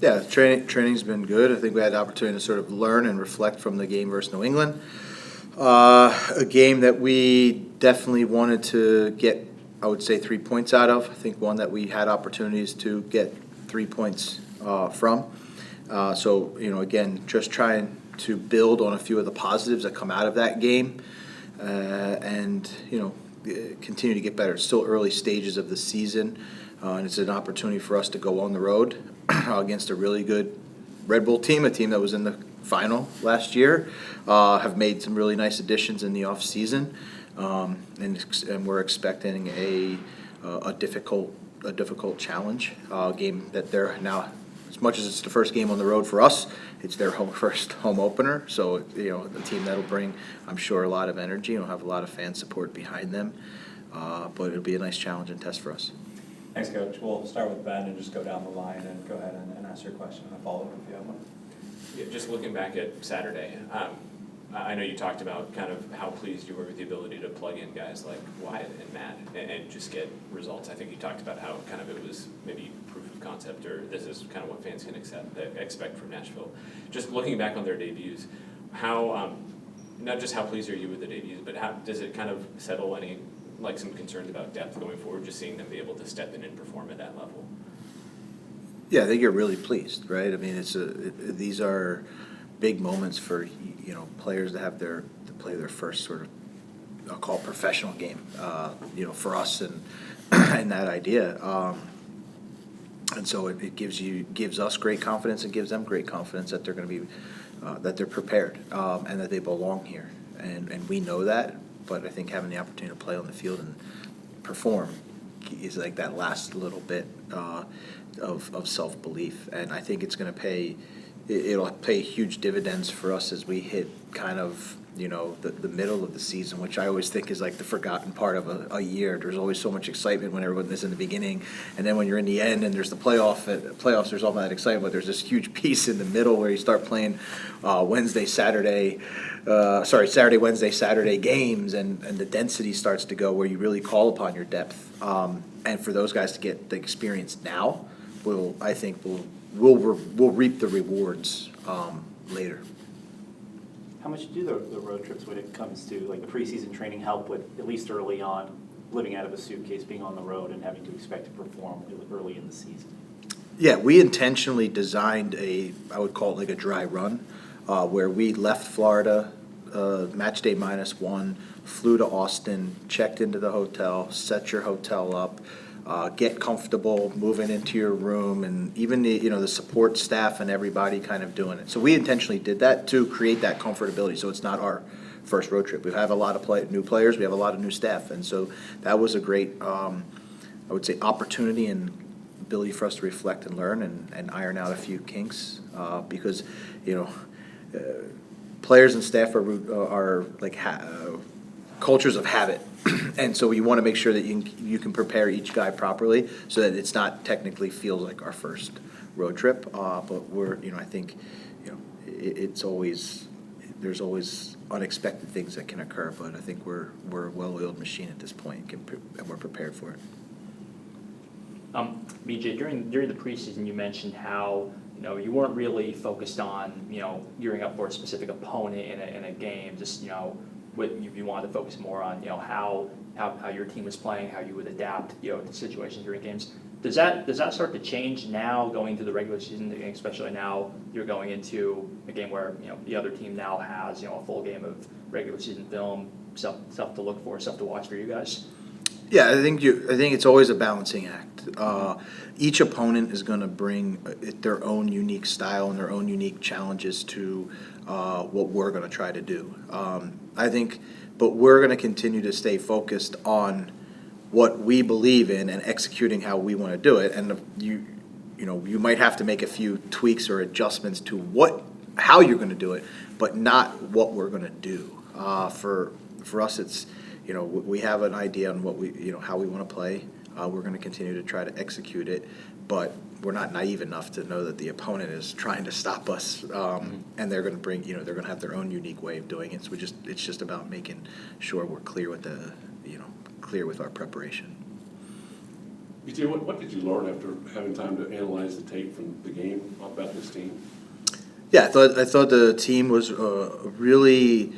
Yeah, training's been good. I think we had the opportunity to sort of learn and reflect from the game versus New England. A game that we definitely wanted to get, I would say, 3 points out of. I think one that we had opportunities to get 3 points from. So, again, just trying to build on a few of the positives that come out of that game and continue to get better. It's still early stages of the season, and it's an opportunity for us to go on the road against a really good Red Bull team, a team that was in the final last year, have made some really nice additions in the off season, and we're expecting a difficult challenge game that they're now. As much as it's the first game on the road for us, it's their first home opener. So the team that'll bring, I'm sure, a lot of energy. It'll have a lot of fan support behind them, but it'll be a nice challenge and test for us. Thanks, Coach. We'll start with Ben and just go down the line and go ahead and ask your question and follow up if you have one. Yeah, just looking back at Saturday, I know you talked about kind of how pleased you were with the ability to plug in guys like Wyatt and Matt and just get results. I think you talked about how kind of it was maybe proof of concept, or this is kind of what fans can expect from Nashville. Just looking back on their debuts, how not just how pleased are you with the debuts, but how does it kind of settle any some concerns about depth going forward, just seeing them be able to step in and perform at that level? Yeah, I think you're really pleased, right? I mean, these are big moments for players to play their first sort of, I'll call it, professional game. For us and and that idea, and so it gives us great confidence and gives them great confidence that they're going to be that they're prepared and that they belong here, and we know that. But I think having the opportunity to play on the field and perform is like that last little bit of self-belief, and I think it'll pay huge dividends for us as we hit kind of the middle of the season, which I always think is like the forgotten part of a year. There's always so much excitement when everyone is in the beginning, and then when you're in the end and there's the playoffs, there's all that excitement, but there's this huge piece in the middle where you start playing Saturday, Wednesday, Saturday games, and the density starts to go where you really call upon your depth. And for those guys to get the experience now, we'll reap the rewards later. How much do the road trips, when it comes to the preseason training, help with, at least early on, living out of a suitcase, being on the road, and having to expect to perform early in the season? Yeah, we intentionally designed I would call it like a dry run, where we left Florida, match day -1, flew to Austin, checked into the hotel, set your hotel up, get comfortable moving into your room, and even the support staff and everybody kind of doing it. So we intentionally did that to create that comfortability. So it's not our first road trip. We have a lot of new players. We have a lot of new staff, and so that was a great, I would say, opportunity and ability for us to reflect and learn and iron out a few kinks because players and staff are like cultures of habit. And so you want to make sure that you can prepare each guy properly so that it's not technically feels like our first road trip. But I think there's always unexpected things that can occur. But I think we're a well-oiled machine at this point, and we're prepared for it. BJ, during the preseason, you mentioned how you weren't really focused on gearing up for a specific opponent in a game. Just you wanted to focus more on how your team was playing, how you would adapt to situations during games. Does that start to change now going into the regular season, especially now you're going into a game where the other team now has a full game of regular season film, stuff to look for, stuff to watch for you guys? Yeah, I think it's always a balancing act. Each opponent is going to bring their own unique style and their own unique challenges to what we're going to try to do. I think, but we're going to continue to stay focused on what we believe in and executing how we want to do it. And you might have to make a few tweaks or adjustments to how you're going to do it, but not what we're going to do. For us, it's we have an idea on what how we want to play. We're going to continue to try to execute it, but we're not naive enough to know that the opponent is trying to stop us, and they're going to bring they're going to have their own unique way of doing it. So it's just about making sure we're clear with our preparation. BJ, what did you learn after having time to analyze the tape from the game about this team? Yeah, I thought the team was really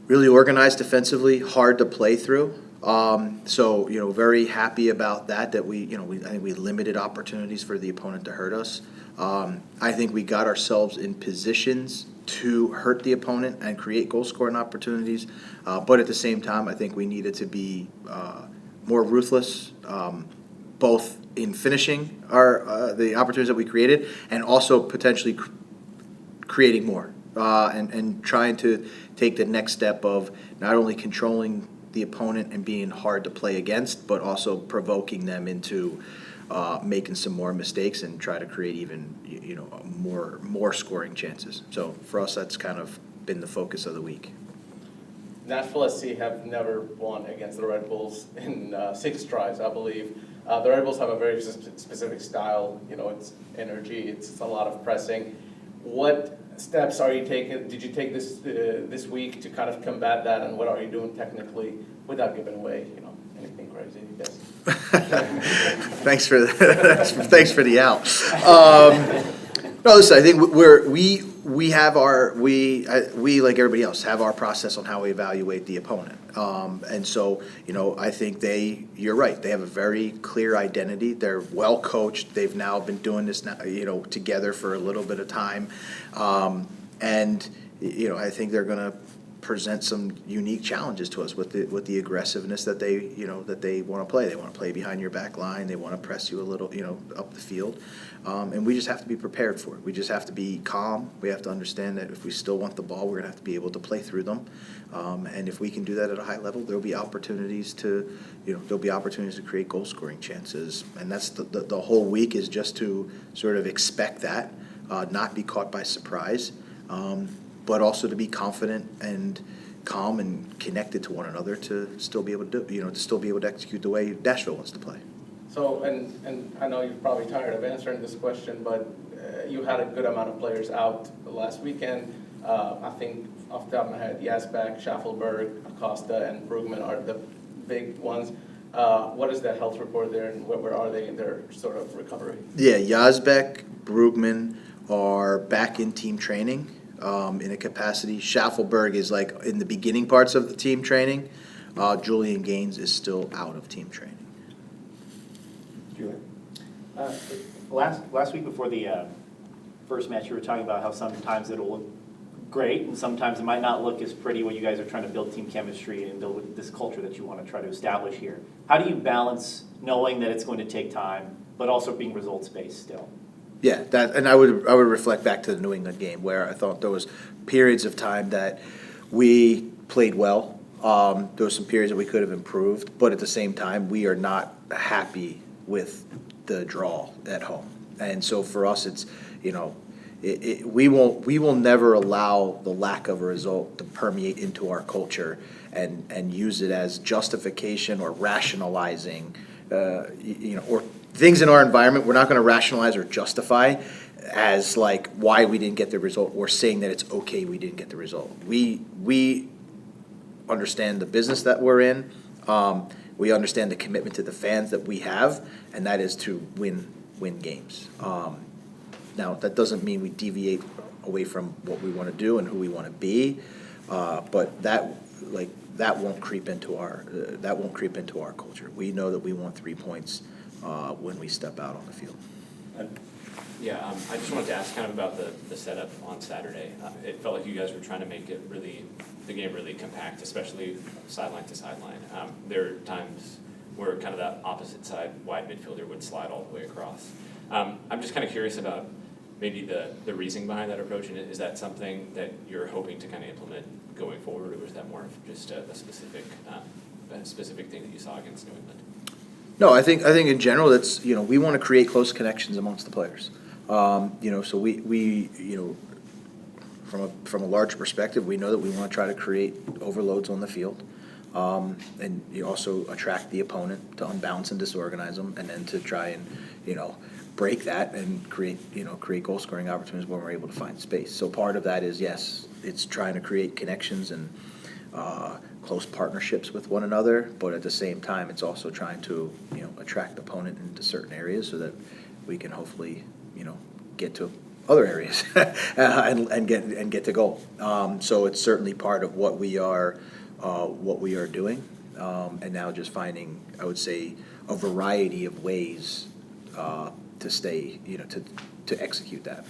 organized defensively, hard to play through. So very happy about that. That I think we limited opportunities for the opponent to hurt us. I think we got ourselves in positions to hurt the opponent and create goal scoring opportunities. But at the same time, I think we needed to be more ruthless, both in finishing the opportunities that we created and also potentially creating more and trying to take the next step of not only controlling the opponent and being hard to play against, but also provoking them into making some more mistakes and try to create even more scoring chances. So for us, that's kind of been the focus of the week. Nashville SC have never won against the Red Bulls in 6 tries, I believe. The Red Bulls have a very specific style. It's energy. It's a lot of pressing. What steps are you taking? Did you take this week to kind of combat that, and what are you doing technically without giving away anything crazy? Yes. Thanks for the out. No, listen. I think we have we like everybody else have our process on how we evaluate the opponent, and so I think you're right. They have a very clear identity. They're well coached. They've now been doing this now together for a little bit of time, and I think they're going to present some unique challenges to us with the aggressiveness that they want to play. They want to play behind your back line. They want to press you a little up the field. And we just have to be prepared for it. We just have to be calm. We have to understand that if we still want the ball, we're going to have to be able to play through them. And if we can do that at a high level, there'll be opportunities to create goal scoring chances. And that's the whole week is just to sort of expect that, not be caught by surprise, but also to be confident and calm and connected to one another to still be able to execute the way Nashville wants to play. So, and I know you're probably tired of answering this question, but you had a good amount of players out last weekend. I think off the top of my head, Yazbek, Schaffelberg, Acosta, and Brugman are the big ones. What is the health report there, and where are they in their sort of recovery? Yeah, Yazbek, Brugman are back in team training in a capacity. Schaffelberg is like in the beginning parts of the team training. Julian Gaines is still out of team training. Last week before the first match, you were talking about how sometimes it'll look great and sometimes it might not look as pretty when you guys are trying to build team chemistry and build this culture that you want to try to establish here. How do you balance knowing that it's going to take time, but also being results-based still? Yeah, and I would reflect back to the New England game where I thought there was periods of time that we played well. There were some periods that we could have improved, but at the same time, we are not happy with the draw at home. And so for us, it's we will never allow the lack of a result to permeate into our culture and use it as justification or rationalizing, or things in our environment. We're not going to rationalize or justify as like why we didn't get the result or saying that it's okay we didn't get the result. We understand the business that we're in. We understand the commitment to the fans that we have, and that is to win games. Now, that doesn't mean we deviate away from what we want to do and who we want to be, but that won't creep into our culture. We know that we want 3 points when we step out on the field. Yeah, I just wanted to ask kind of about the setup on Saturday. It felt like you guys were trying to make the game really compact, especially sideline to sideline. There are times where kind of that opposite side wide midfielder would slide all the way across. I'm just kind of curious about maybe the reasoning behind that approach, and is that something that you're hoping to kind of implement going forward, or was that more of just a specific thing that you saw against New England? No, I think in general that's we want to create close connections amongst the players. So we from a larger perspective, we know that we want to try to create overloads on the field, and you also attract the opponent to unbalance and disorganize them, and then to try and break that and create goal scoring opportunities when we're able to find space. So part of that is yes, it's trying to create connections and close partnerships with one another, but at the same time, it's also trying to, attract the opponent into certain areas so that we can hopefully, get to other areas and get to goal. So it's certainly part of what we are doing, and now just finding, I would say, a variety of ways to stay, to execute that.